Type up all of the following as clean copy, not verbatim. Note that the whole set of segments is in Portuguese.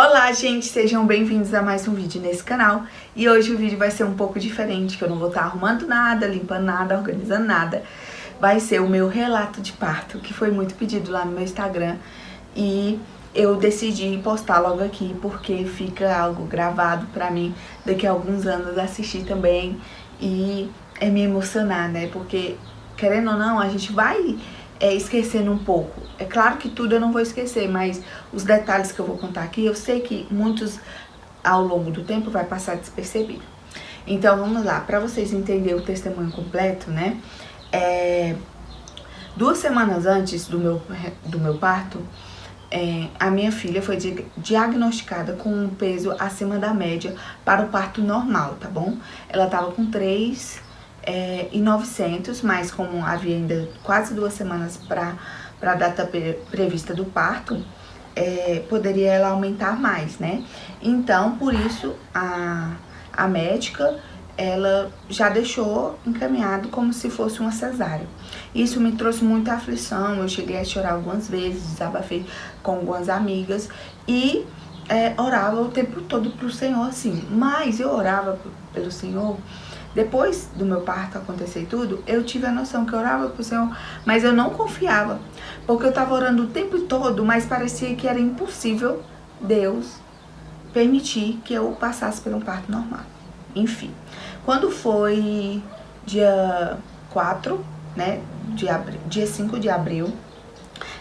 Olá, gente, sejam bem-vindos a mais um vídeo nesse canal. E hoje o vídeo vai ser um pouco diferente, que eu não vou estar arrumando nada, limpando nada, organizando nada. Vai ser o meu relato de parto, que foi muito pedido lá no meu Instagram. E eu decidi postar logo aqui, porque fica algo gravado pra mim daqui a alguns anos assistir também e me emocionar, né? Porque, querendo ou não, a gente vai esquecendo um pouco. É claro que tudo eu não vou esquecer, mas os detalhes que eu vou contar aqui, eu sei que muitos ao longo do tempo vai passar despercebido. Então vamos lá, para vocês entenderem o testemunho completo, né? 2 semanas antes do meu parto, a minha filha foi diagnosticada com um peso acima da média para o parto normal, tá bom? Ela tava com 3,900, mas como havia ainda quase 2 semanas para a data prevista do parto, poderia ela aumentar mais, né? Então, por isso, a médica, ela já deixou encaminhado como se fosse uma cesárea. Isso me trouxe muita aflição, eu cheguei a chorar algumas vezes, desabafei com algumas amigas e orava o tempo todo pro Senhor, assim. Mas eu orava pelo Senhor. Depois do meu parto acontecer e tudo, eu tive a noção que eu orava pro Senhor, mas eu não confiava, porque eu tava orando o tempo todo, mas parecia que era impossível Deus permitir que eu passasse por um parto normal. Enfim, quando foi dia 4, né, dia 5 de abril,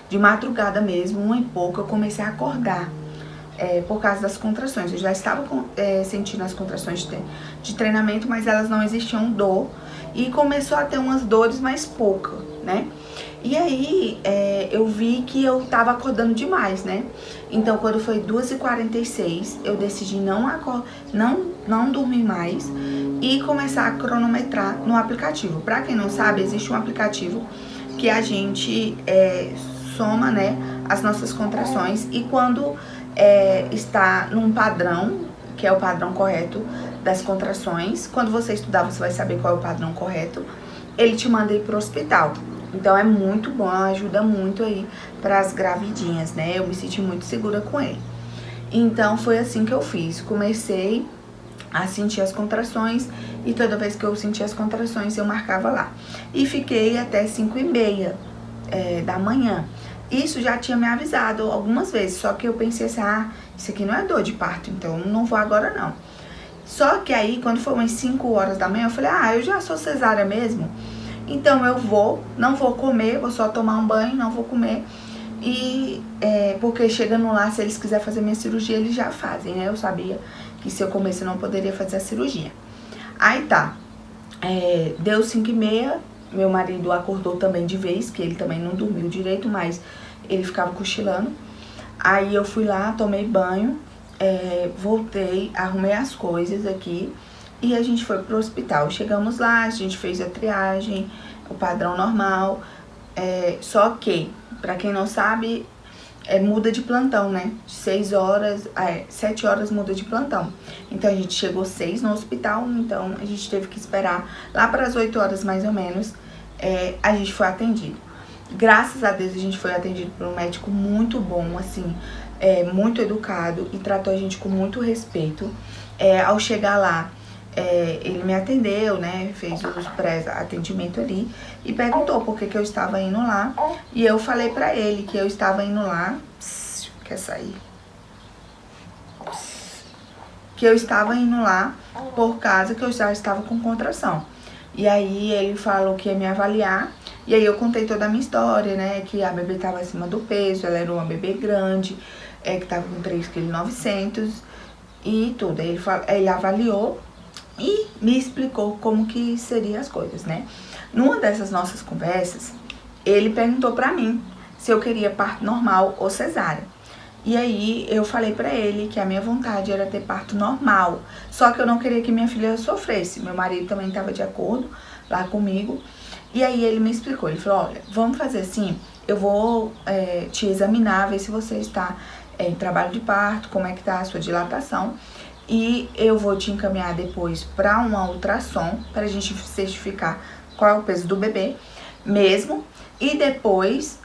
de madrugada mesmo, 1h pouco, eu comecei a acordar. Por causa das contrações. Eu já estava sentindo as contrações de treinamento, mas elas não existiam dor. E começou a ter umas dores, mas pouca, né? E aí, eu vi que eu tava acordando demais, né? Então, quando foi 2h46, eu decidi não dormir mais e começar a cronometrar no aplicativo. Pra quem não sabe, existe um aplicativo que a gente soma, né, as nossas contrações, e quando está num padrão, que é o padrão correto das contrações, quando você estudar você vai saber qual é o padrão correto, ele te manda ir pro hospital. Então é muito bom, ajuda muito aí para as gravidinhas, né? Eu me senti muito segura com ele. Então foi assim que eu fiz, comecei a sentir as contrações e toda vez que eu sentia as contrações eu marcava lá. E fiquei até 5h30 da manhã. Isso já tinha me avisado algumas vezes, só que eu pensei assim, isso aqui não é dor de parto, então não vou agora não. Só que aí, quando foi umas 5 horas da manhã, eu falei, eu já sou cesárea mesmo, então eu não vou comer, vou só tomar um banho, não vou comer. E, porque chegando lá, se eles quiserem fazer minha cirurgia, eles já fazem, né? Eu sabia que se eu comesse eu não poderia fazer a cirurgia. Aí tá, deu 5h30, meu marido acordou também de vez, que ele também não dormiu direito, mas ele ficava cochilando. Aí eu fui lá, tomei banho, voltei, arrumei as coisas aqui e a gente foi pro hospital. Chegamos lá, a gente fez a triagem, o padrão normal, só que, pra quem não sabe, muda de plantão, né? De 6 horas, 7 horas muda de plantão. Então a gente chegou 6 no hospital, então a gente teve que esperar lá para as 8 horas mais ou menos, a gente foi atendido. Graças a Deus a gente foi atendido por um médico muito bom, assim, muito educado e tratou a gente com muito respeito. Ao chegar lá, ele me atendeu, né, fez os pré-atendimento ali e perguntou por que eu estava indo lá. E eu falei pra ele que eu estava indo lá, quer sair? Que eu estava indo lá por causa que eu já estava com contração. E aí ele falou que ia me avaliar, e aí eu contei toda a minha história, né, que a bebê estava acima do peso, ela era uma bebê grande, que estava com 3,9 kg e tudo. Aí ele avaliou e me explicou como que seriam as coisas, né. Numa dessas nossas conversas, ele perguntou pra mim se eu queria parto normal ou cesárea. E aí eu falei pra ele que a minha vontade era ter parto normal, só que eu não queria que minha filha sofresse. Meu marido também estava de acordo lá comigo. E aí ele me explicou, ele falou, olha, vamos fazer assim, eu vou te examinar, ver se você está em trabalho de parto, como é que tá a sua dilatação, e eu vou te encaminhar depois para uma ultrassom, pra gente certificar qual é o peso do bebê mesmo, e depois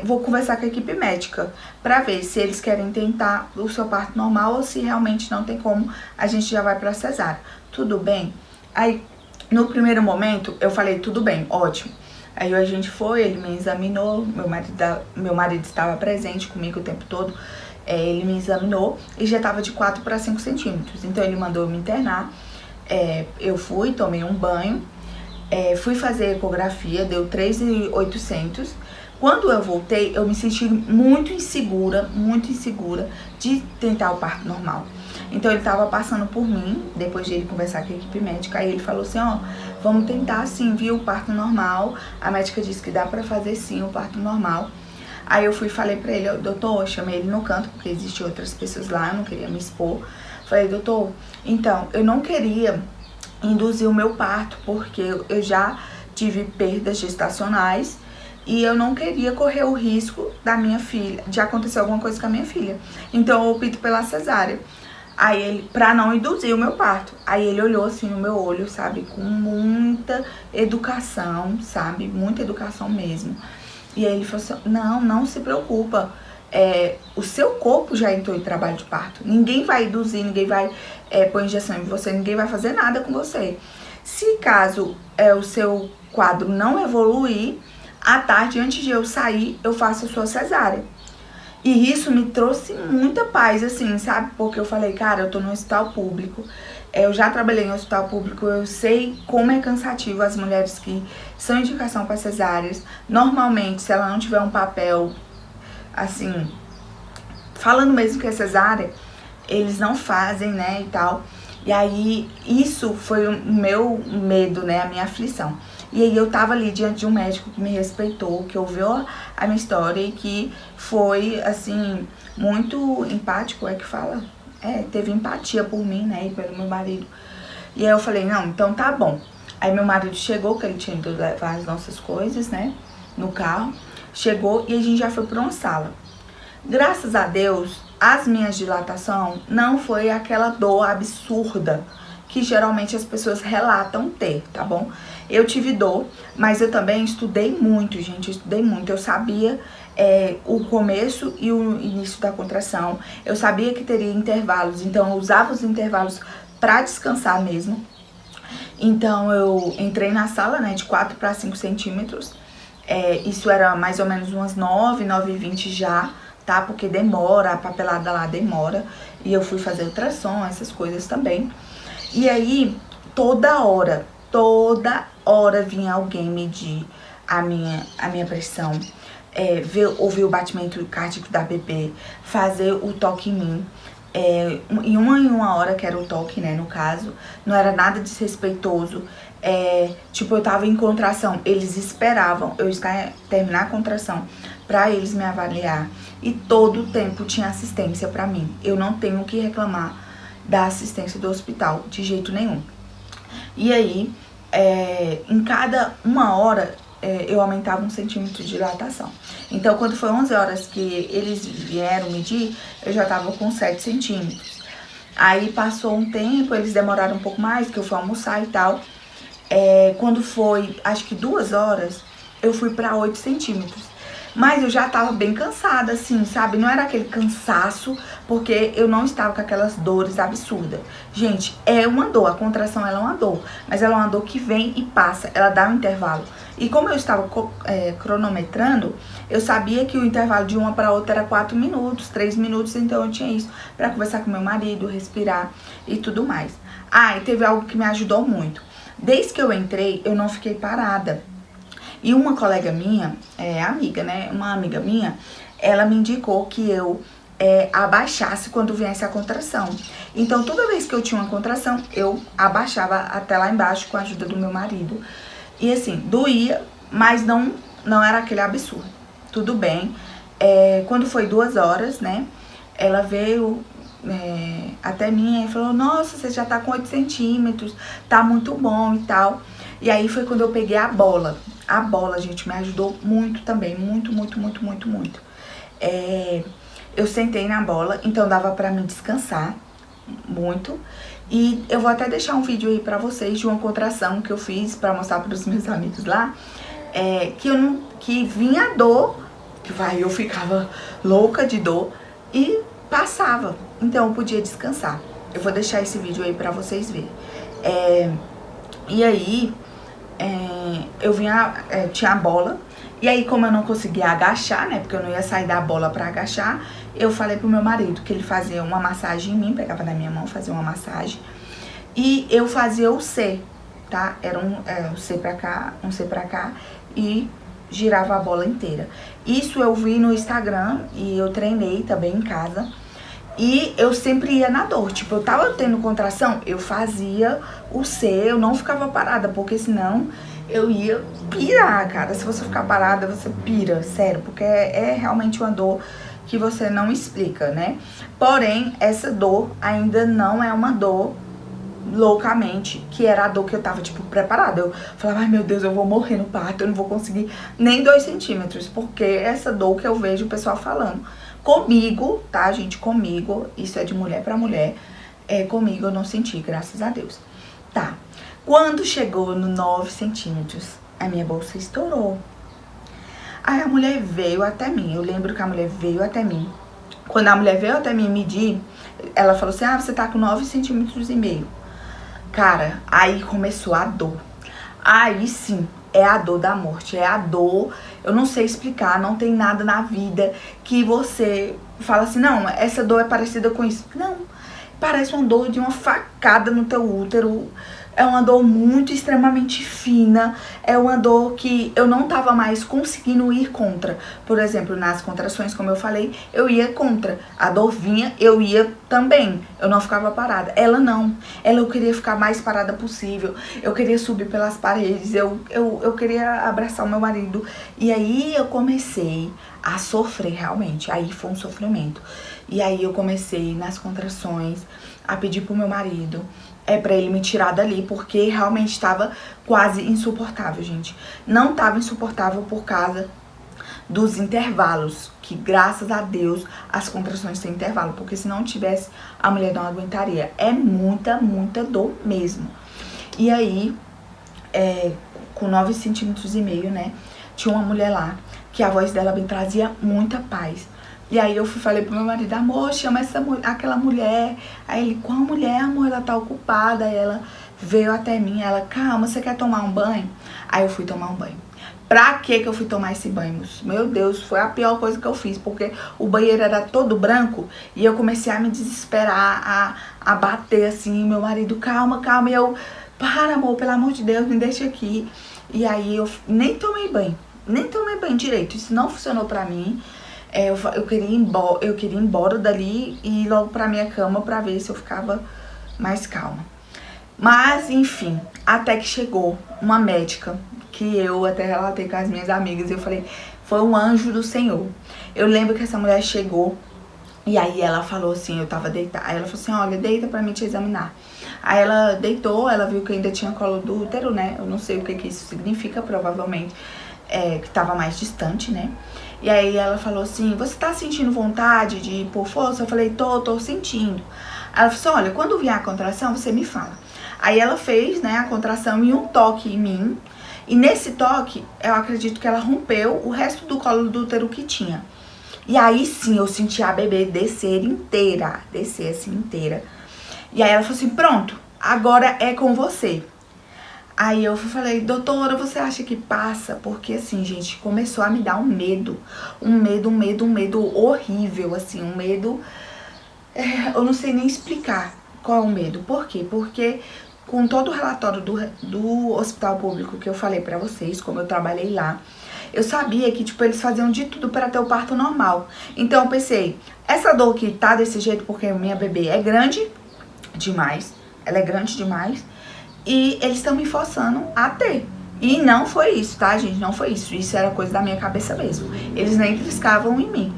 vou conversar com a equipe médica pra ver se eles querem tentar o seu parto normal ou se realmente não tem como, a gente já vai pra cesárea. Tudo bem? Aí, no primeiro momento, eu falei, tudo bem, ótimo. Aí a gente foi, ele me examinou, meu marido estava presente comigo o tempo todo, ele me examinou e já estava de 4 para 5 centímetros. Então ele mandou eu me internar, eu fui, tomei um banho, fui fazer ecografia, deu 3.800. Quando eu voltei, eu me senti muito insegura de tentar o parto normal. Então ele tava passando por mim, depois de ele conversar com a equipe médica, aí ele falou assim, ó, vamos tentar sim, viu, o parto normal. A médica disse que dá pra fazer sim o parto normal. Aí eu fui e falei pra ele, doutor, eu chamei ele no canto, porque existiam outras pessoas lá, eu não queria me expor. Falei, doutor, então, eu não queria induzir o meu parto, porque eu já tive perdas gestacionais e eu não queria correr o risco da minha filha, de acontecer alguma coisa com a minha filha. Então eu opto pela cesárea. Aí ele, pra não induzir o meu parto. Aí ele olhou assim no meu olho, sabe, com muita educação, sabe, muita educação mesmo. E aí ele falou assim, não se preocupa, o seu corpo já entrou em trabalho de parto. Ninguém vai induzir, ninguém vai pôr injeção em você, ninguém vai fazer nada com você. Se caso o seu quadro não evoluir, à tarde, antes de eu sair, eu faço a sua cesárea. E isso me trouxe muita paz, assim, sabe? Porque eu falei, cara, eu tô no hospital público, eu já trabalhei em hospital público, eu sei como é cansativo as mulheres que são indicação para cesáreas. Normalmente, se ela não tiver um papel, assim, falando mesmo que é cesárea, eles não fazem, né, e tal. E aí, isso foi o meu medo, né, a minha aflição. E aí eu tava ali diante de um médico que me respeitou, que ouviu a minha história e que foi, assim, muito empático, é que fala? Teve empatia por mim, né, e pelo meu marido. E aí eu falei, não, então tá bom. Aí meu marido chegou, que ele tinha ido levar as nossas coisas, né, no carro. Chegou e a gente já foi pra uma sala. Graças a Deus, as minhas dilatações não foi aquela dor absurda que geralmente as pessoas relatam ter, tá bom? Eu tive dor, mas eu também estudei muito, gente, eu estudei muito. Eu sabia o começo e o início da contração, eu sabia que teria intervalos, então eu usava os intervalos pra descansar mesmo. Então eu entrei na sala, né, de 4 para 5 centímetros, isso era mais ou menos umas 9h20 já, tá? Porque demora, a papelada lá demora, e eu fui fazer ultrassom, essas coisas também. E aí, toda hora vinha alguém medir a minha pressão, ouvir o batimento cardíaco da bebê, fazer o toque em mim. Em uma hora, que era o toque, né, no caso, não era nada desrespeitoso. Tipo, eu tava em contração, eles esperavam eu terminar a contração pra eles me avaliar. E todo o tempo tinha assistência pra mim. Eu não tenho o que reclamar da assistência do hospital, de jeito nenhum. E aí, em cada 1 hora, eu aumentava 1 centímetro de dilatação. Então, quando foi 11 horas que eles vieram medir, eu já tava com 7 centímetros. Aí passou um tempo, eles demoraram um pouco mais, que eu fui almoçar e tal. Quando foi, acho que 2 horas, eu fui pra 8 centímetros. Mas eu já tava bem cansada, assim, sabe? Não era aquele cansaço, porque eu não estava com aquelas dores absurdas. Gente, é uma dor, a contração ela é uma dor, mas ela é uma dor que vem e passa, ela dá um intervalo. E como eu estava cronometrando, eu sabia que o intervalo de uma para outra era 4 minutos, 3 minutos, então eu tinha isso pra conversar com meu marido, respirar e tudo mais. E teve algo que me ajudou muito. Desde que eu entrei, eu não fiquei parada. E uma colega minha, amiga, né, uma amiga minha, ela me indicou que eu abaixasse quando viesse a contração. Então, toda vez que eu tinha uma contração, eu abaixava até lá embaixo com a ajuda do meu marido. E assim, doía, mas não era aquele absurdo. Tudo bem. Quando foi 2 horas, né, ela veio até mim e falou, nossa, você já tá com 8 centímetros, tá muito bom e tal. E aí foi quando eu peguei a bola. A bola, gente, me ajudou muito também, muito. Eu sentei na bola, então dava pra mim descansar muito. E eu vou até deixar um vídeo aí pra vocês de uma contração que eu fiz pra mostrar pros meus amigos lá. Que vinha dor, eu ficava louca de dor e passava. Então eu podia descansar. Eu vou deixar esse vídeo aí pra vocês verem. E aí, eu vinha, tinha a bola. E aí, como eu não conseguia agachar, né, porque eu não ia sair da bola pra agachar, eu falei pro meu marido que ele fazia uma massagem em mim, pegava na minha mão, fazia uma massagem. E eu fazia o C, tá? Era um C pra cá, um C pra cá e girava a bola inteira. Isso eu vi no Instagram e eu treinei também em casa. E eu sempre ia na dor, tipo, eu tava tendo contração, eu fazia o C, eu não ficava parada, porque senão eu ia pirar, cara. Se você ficar parada, você pira, sério, porque é realmente uma dor que você não explica, né? Porém, essa dor ainda não é uma dor loucamente, que era a dor que eu tava, tipo, preparada. Eu falava, ai meu Deus, eu vou morrer no parto, eu não vou conseguir nem 2 centímetros, porque essa dor que eu vejo o pessoal falando. Comigo, tá, gente? Comigo, isso é de mulher pra mulher, comigo eu não senti, graças a Deus. Tá, quando chegou no 9 centímetros, a minha bolsa estourou. Aí a mulher veio até mim, eu lembro que a mulher veio até mim. Quando a mulher veio até mim medir, ela falou assim, você tá com 9,5 centímetros. Cara, aí começou a dor. Aí sim, é a dor da morte, é a dor, eu não sei explicar, não tem nada na vida que você fala assim, não, essa dor é parecida com isso. Não, parece uma dor de uma facada no teu útero, é uma dor muito extremamente fina, é uma dor que eu não tava mais conseguindo ir contra. Por exemplo, nas contrações, como eu falei, eu ia contra. A dor vinha, eu ia também, eu não ficava parada. Ela não, eu queria ficar mais parada possível, eu queria subir pelas paredes, eu queria abraçar o meu marido. E aí eu comecei a sofrer realmente, aí foi um sofrimento. E aí eu comecei nas contrações a pedir pro meu marido pra ele me tirar dali, porque realmente estava quase insuportável, gente. Não estava insuportável por causa dos intervalos, que graças a Deus as contrações têm intervalo, porque se não tivesse, a mulher não aguentaria. É muita, muita dor mesmo. E aí, com 9,5 centímetros, né, tinha uma mulher lá, que a voz dela me trazia muita paz. E aí eu falei pro meu marido, amor, chama aquela mulher. Aí ele, qual mulher, amor? Ela tá ocupada. Aí ela veio até mim, ela, calma, você quer tomar um banho? Aí eu fui tomar um banho. Pra que eu fui tomar esse banho? Meu Deus, foi a pior coisa que eu fiz, porque o banheiro era todo branco e eu comecei a me desesperar, a bater assim, meu marido, calma, calma. E eu, para, amor, pelo amor de Deus, me deixa aqui. E aí eu nem tomei banho direito, isso não funcionou pra mim. Eu queria ir embora dali e ir logo pra minha cama pra ver se eu ficava mais calma. Mas, enfim, até que chegou uma médica, que eu até relatei com as minhas amigas, e eu falei, foi um anjo do Senhor. Eu lembro que essa mulher chegou, e aí ela falou assim, eu tava deitada, aí ela falou assim, olha, deita pra mim te examinar. Aí ela deitou, ela viu que ainda tinha colo do útero, né, eu não sei o que isso significa, provavelmente, que tava mais distante, né. E aí ela falou assim, você tá sentindo vontade de pôr força? Eu falei, tô sentindo. Aí ela falou assim, olha, quando vier a contração, você me fala. Aí ela fez, né, a contração e um toque em mim. E nesse toque, eu acredito que ela rompeu o resto do colo do útero que tinha. E aí sim, eu senti a bebê descer assim inteira. E aí ela falou assim, pronto, agora é com você. Aí eu falei, doutora, você acha que passa? Porque assim, gente, começou a me dar um medo horrível, assim, um medo, eu não sei nem explicar qual é o medo. Por quê? Porque com todo o relatório do hospital público que eu falei pra vocês, como eu trabalhei lá, eu sabia que, tipo, eles faziam de tudo para ter o parto normal. Então eu pensei, essa dor que tá desse jeito porque minha bebê é grande demais, ela é grande demais, e eles estão me forçando a ter. E não foi isso, tá, gente? Não foi isso. Isso era coisa da minha cabeça mesmo. Eles nem triscavam em mim.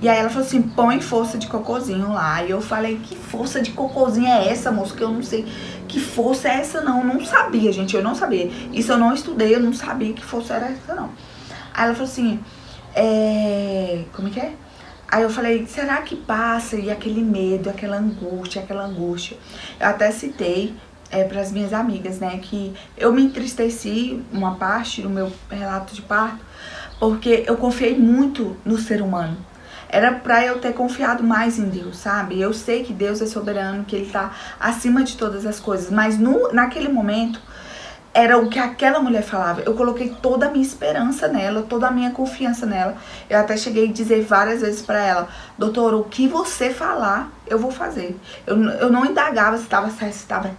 E aí ela falou assim, põe força de cocôzinho lá. E eu falei, que força de cocôzinho é essa, moço? Que eu não sei que força é essa, não. Eu não sabia, gente. Eu não sabia. Isso eu não estudei, eu não sabia que força era essa, não. Aí ela falou assim, como é que é? Aí eu falei, será que passa? E aquele medo, aquela angústia. Eu até citei para as minhas amigas, né, que eu me entristeci uma parte do meu relato de parto, porque eu confiei muito no ser humano. Era pra eu ter confiado mais em Deus, sabe? Eu sei que Deus é soberano, que Ele tá acima de todas as coisas. Mas naquele momento, era o que aquela mulher falava. Eu coloquei toda a minha esperança nela, toda a minha confiança nela. Eu até cheguei a dizer várias vezes pra ela: doutora, o que você falar, eu vou fazer. Eu não indagava se estava certo, se estava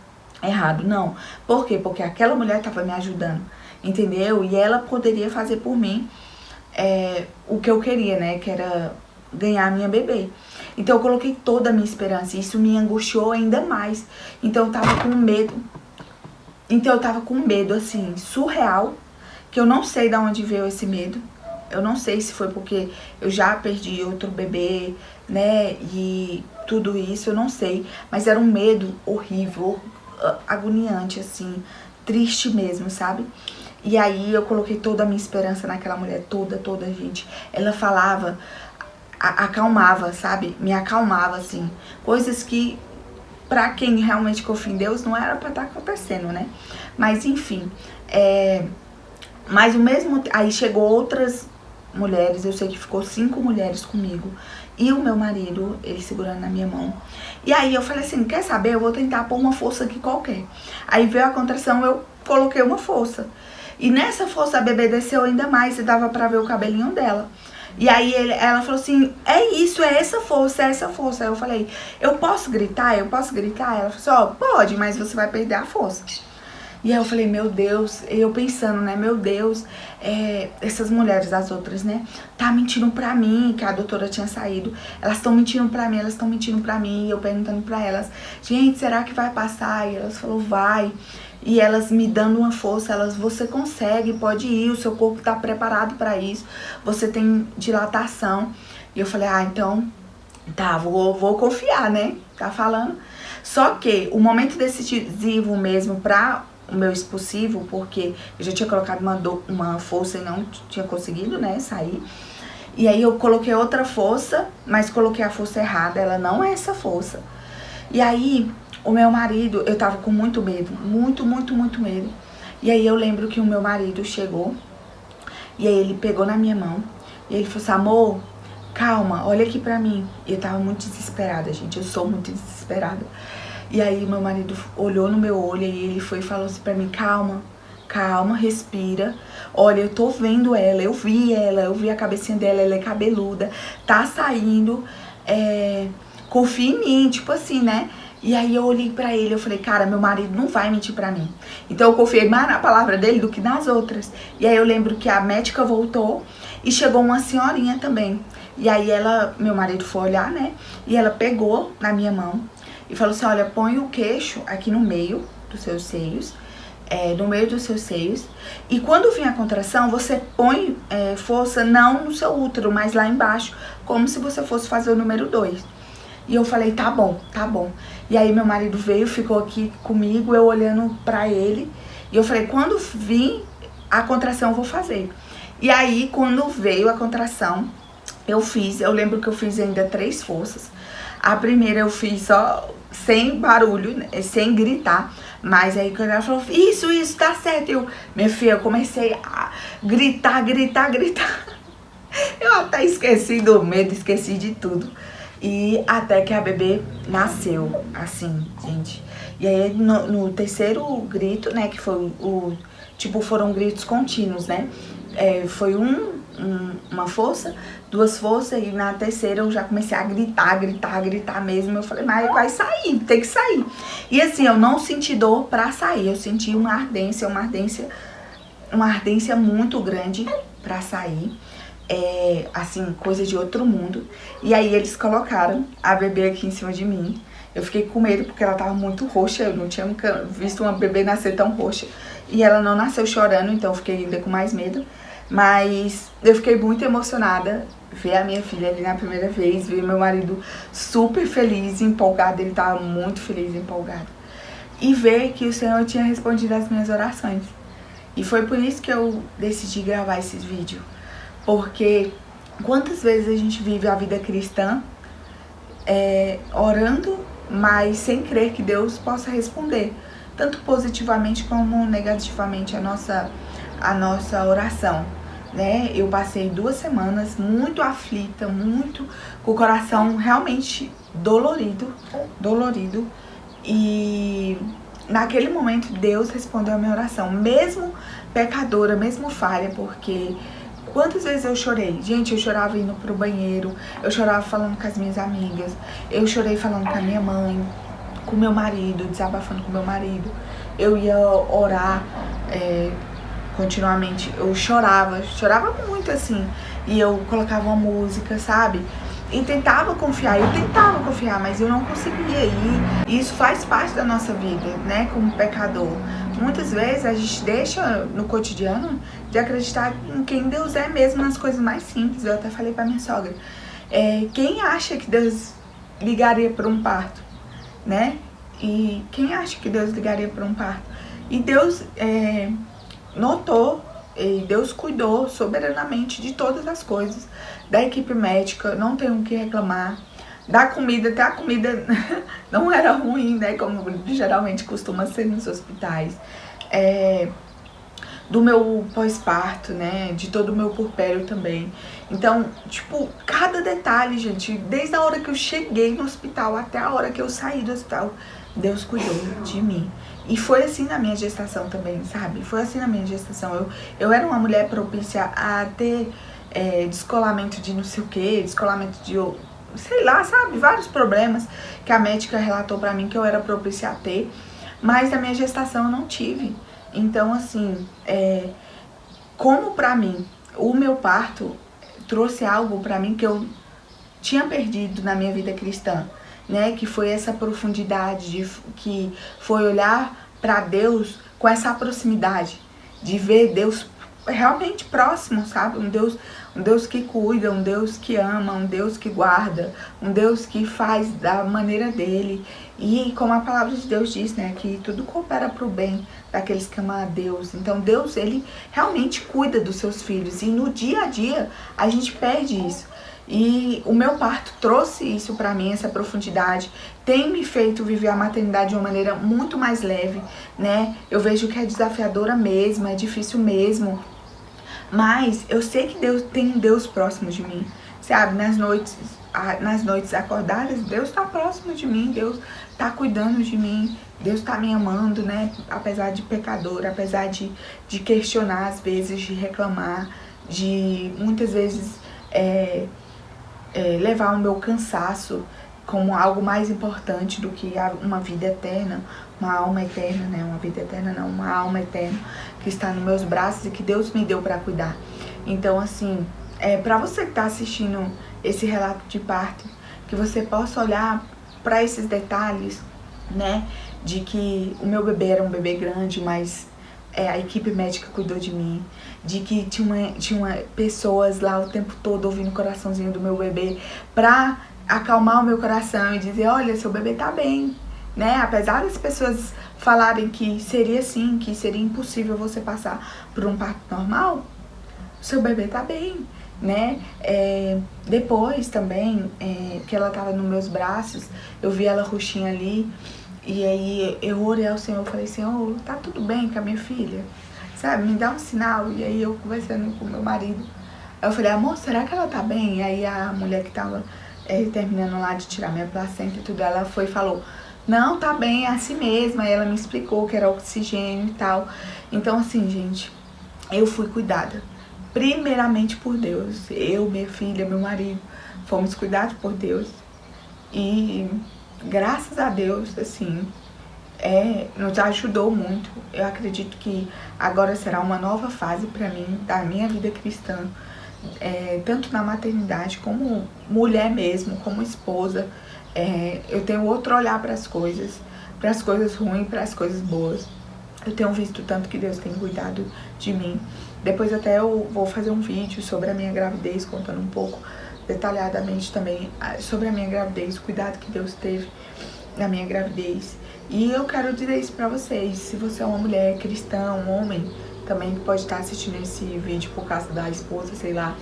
errado, não. Por quê? Porque aquela mulher estava me ajudando, entendeu? E ela poderia fazer por mim o que eu queria, né? Que era ganhar a minha bebê. Então eu coloquei toda a minha esperança. E isso me angustiou ainda mais. Então eu tava com medo. Então eu tava com medo, assim, surreal. Que eu não sei de onde veio esse medo. Eu não sei se foi porque eu já perdi outro bebê, né? E tudo isso, eu não sei. Mas era um medo horrível, agoniante, assim, triste mesmo, sabe? E aí eu coloquei toda a minha esperança naquela mulher, toda, gente. Ela falava, acalmava, sabe? Me acalmava, assim. Coisas que, pra quem realmente confia em Deus, não era pra estar acontecendo, né? Mas, enfim. Mas o mesmo... Aí chegou outras mulheres, eu sei que ficou 5 mulheres comigo. E o meu marido, ele segurando na minha mão. E aí eu falei assim, quer saber? Eu vou tentar pôr uma força aqui qualquer. Aí veio a contração, eu coloquei uma força. E nessa força a bebê desceu ainda mais e dava pra ver o cabelinho dela. E aí ela falou assim, é isso, é essa força, é essa força. Aí eu falei, eu posso gritar? Eu posso gritar? Ela falou assim, ó, pode, mas você vai perder a força. E aí eu falei, meu Deus, eu pensando, né, meu Deus, essas mulheres, as outras, né, tá mentindo pra mim, que a doutora tinha saído, elas estão mentindo pra mim, e eu perguntando pra elas, gente, será que vai passar? E elas falaram, vai. E elas me dando uma força, você consegue, pode ir, o seu corpo tá preparado pra isso, você tem dilatação. E eu falei, então, tá, vou confiar, né, tá falando. Só que o momento decisivo mesmo pra o meu expulsivo, porque eu já tinha colocado uma força e não tinha conseguido, né, sair. E aí eu coloquei outra força, mas coloquei a força errada, ela não é essa força. E aí, o meu marido, eu tava com muito medo, muito medo. E aí eu lembro que o meu marido chegou, e aí ele pegou na minha mão, e ele falou assim, amor, calma, olha aqui pra mim. E eu tava muito desesperada, gente, eu sou muito desesperada. E aí meu marido olhou no meu olho e ele foi e falou assim pra mim, calma, respira. Olha, eu tô vendo ela, eu vi a cabecinha dela, ela é cabeluda, tá saindo, confia em mim, tipo assim, né? E aí eu olhei pra ele, eu falei, cara, meu marido não vai mentir pra mim. Então eu confiei mais na palavra dele do que nas outras. E aí eu lembro que a médica voltou e chegou uma senhorinha também. E aí meu marido foi olhar, né? E ela pegou na minha mão e falou assim, olha, põe o queixo aqui no meio dos seus seios, e quando vir a contração, você põe força não no seu útero, mas lá embaixo, como se você fosse fazer o número 2. E eu falei, tá bom. E aí meu marido veio, ficou aqui comigo, eu olhando pra ele, e eu falei, quando vir a contração eu vou fazer. E aí quando veio a contração, eu lembro que eu fiz ainda 3 forças. A primeira eu fiz só sem barulho, sem gritar. Mas aí quando ela falou, isso, tá certo. Minha filha, eu comecei a gritar. Eu até esqueci do medo, esqueci de tudo. E até que a bebê nasceu, assim, gente. E aí no terceiro grito, né, que foi foram gritos contínuos, né. Foi uma força, 2 forças, e na terceira eu já comecei a gritar mesmo. Eu falei, mas vai sair, tem que sair. E assim, eu não senti dor pra sair, eu senti uma ardência muito grande pra sair. Assim, coisa de outro mundo. E aí eles colocaram a bebê aqui em cima de mim. Eu fiquei com medo porque ela tava muito roxa, eu não tinha nunca visto uma bebê nascer tão roxa. E ela não nasceu chorando, então eu fiquei ainda com mais medo. Mas eu fiquei muito emocionada ver a minha filha ali na primeira vez, ver meu marido super feliz e empolgado, ele tava muito feliz e empolgado. E ver que o Senhor tinha respondido às minhas orações. E foi por isso que eu decidi gravar esses vídeos. Porque quantas vezes a gente vive a vida cristã orando, mas sem crer que Deus possa responder, tanto positivamente como negativamente a nossa oração. né? Eu passei 2 semanas muito aflita, muito com o coração realmente dolorido. E naquele momento Deus respondeu a minha oração, mesmo pecadora, mesmo falha, porque quantas vezes eu chorei? Gente, eu chorava indo pro banheiro, eu chorava falando com as minhas amigas, eu chorei falando com a minha mãe, com meu marido, desabafando com meu marido. Eu ia orar continuamente, eu chorava muito assim, e eu colocava uma música, sabe? E tentava confiar, mas eu não conseguia ir. E isso faz parte da nossa vida, né, como pecador. Muitas vezes a gente deixa no cotidiano de acreditar em quem Deus é mesmo nas coisas mais simples. Eu até falei pra minha sogra, quem acha que Deus ligaria para um parto, né? E quem acha que Deus ligaria para um parto? E Deus notou, e Deus cuidou soberanamente de todas as coisas, da equipe médica, não tenho o que reclamar, da comida, até a comida não era ruim, né, como geralmente costuma ser nos hospitais, do meu pós-parto, né, de todo o meu puerpério também. Então, tipo, cada detalhe, gente, desde a hora que eu cheguei no hospital até a hora que eu saí do hospital, Deus cuidou de mim. E foi assim na minha gestação também, sabe? Foi assim na minha gestação. Eu era uma mulher propícia a ter descolamento de não sei o que, descolamento de, sei lá, sabe? Vários problemas que a médica relatou pra mim que eu era propícia a ter. Mas na minha gestação eu não tive. Então, assim, como pra mim, o meu parto trouxe algo pra mim que eu tinha perdido na minha vida cristã, né? Que foi essa profundidade, que foi olhar pra Deus com essa proximidade, de ver Deus realmente próximo, sabe? Um Deus que cuida, um Deus que ama, um Deus que guarda, um Deus que faz da maneira dele. E como a palavra de Deus diz, né, que tudo coopera para o bem daqueles que amam a Deus. Então Deus, ele realmente cuida dos seus filhos, e no dia a dia a gente perde isso. E o meu parto trouxe isso pra mim, essa profundidade, tem me feito viver a maternidade de uma maneira muito mais leve, né? Eu vejo que é desafiadora mesmo, é difícil mesmo, mas eu sei que Deus tem um Deus próximo de mim, sabe? Nas noites acordadas, Deus tá próximo de mim, Deus tá cuidando de mim, Deus tá me amando, né? Apesar de pecadora, apesar de questionar às vezes, de reclamar, de muitas vezes levar o meu cansaço como algo mais importante do que uma vida eterna, uma alma eterna, né? Uma vida eterna não, uma alma eterna que está nos meus braços e que Deus me deu para cuidar. Então, assim, para você que está assistindo esse relato de parto, que você possa olhar para esses detalhes, né? De que o meu bebê era um bebê grande, mas a equipe médica cuidou de mim, de que tinha pessoas lá o tempo todo ouvindo o coraçãozinho do meu bebê pra acalmar o meu coração e dizer, olha, seu bebê tá bem, né? Apesar das pessoas falarem que seria assim, que seria impossível você passar por um parto normal, seu bebê tá bem, né? Depois também, que ela tava nos meus braços, eu vi ela roxinha ali, e aí eu orei ao Senhor, falei, Senhor, tá tudo bem com a minha filha? Sabe, me dá um sinal. E aí eu conversando com meu marido, eu falei, amor, será que ela tá bem? E aí a mulher que tava terminando lá de tirar minha placenta e tudo, ela foi e falou, não, tá bem, é assim mesmo. Aí ela me explicou que era oxigênio e tal. Então assim, gente, eu fui cuidada primeiramente por Deus. Eu, minha filha, meu marido, fomos cuidados por Deus. E graças a Deus, assim, nos ajudou muito. Eu acredito que agora será uma nova fase para mim, da minha vida cristã, tanto na maternidade como mulher mesmo, como esposa. Eu tenho outro olhar para as coisas ruins, para as coisas boas. Eu tenho visto tanto que Deus tem cuidado de mim. Depois até eu vou fazer um vídeo sobre a minha gravidez, contando um pouco detalhadamente também sobre a minha gravidez, o cuidado que Deus teve na minha gravidez. E eu quero dizer isso pra vocês, se você é uma mulher cristã, um homem também que pode estar assistindo esse vídeo por causa da esposa, sei lá,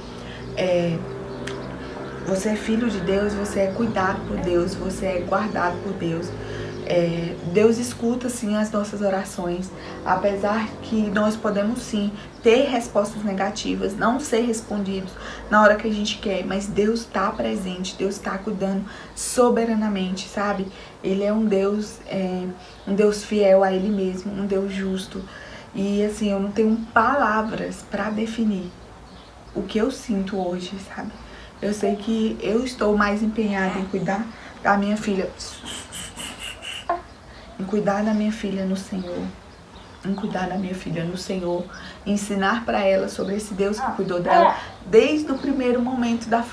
você é filho de Deus, você é cuidado por Deus, você é guardado por Deus. Deus escuta sim as nossas orações, apesar que nós podemos sim ter respostas negativas, não ser respondidos na hora que a gente quer, mas Deus está presente, Deus está cuidando soberanamente, sabe? Ele é um Deus fiel a Ele mesmo, um Deus justo. E assim, eu não tenho palavras para definir o que eu sinto hoje, sabe? Eu sei que eu estou mais empenhada em cuidar da minha filha, em cuidar da minha filha no Senhor, em cuidar da minha filha no Senhor, ensinar para ela sobre esse Deus que cuidou dela desde o primeiro momento da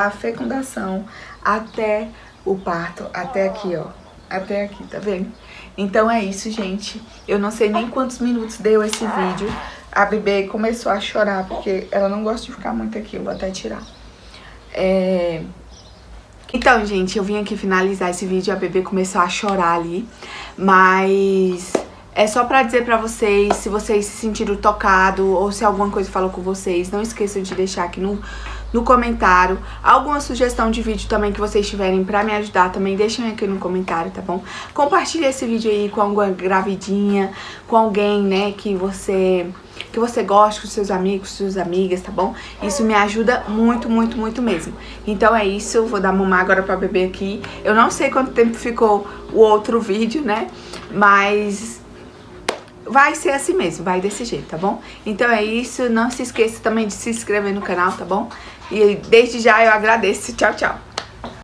fecundação até o parto, até aqui, ó, até aqui, tá vendo? Então é isso, gente. Eu não sei nem quantos minutos deu esse vídeo. A bebê começou a chorar porque ela não gosta de ficar muito aqui, eu vou até tirar. Então, gente, eu vim aqui finalizar esse vídeo, a bebê começou a chorar ali, mas é só pra dizer pra vocês, se vocês se sentiram tocados ou se alguma coisa falou com vocês, não esqueçam de deixar aqui no comentário. Alguma sugestão de vídeo também que vocês tiverem pra me ajudar, também deixem aqui no comentário, tá bom? Compartilhe esse vídeo aí com alguma gravidinha, com alguém, né, que você gosta, com seus amigos, suas amigas, tá bom? Isso me ajuda muito, muito, muito mesmo. Então é isso, vou dar mamar agora pra bebê aqui. Eu não sei quanto tempo ficou o outro vídeo, né? Mas vai ser assim mesmo, vai desse jeito, tá bom? Então é isso, não se esqueça também de se inscrever no canal, tá bom? E desde já eu agradeço. Tchau, tchau.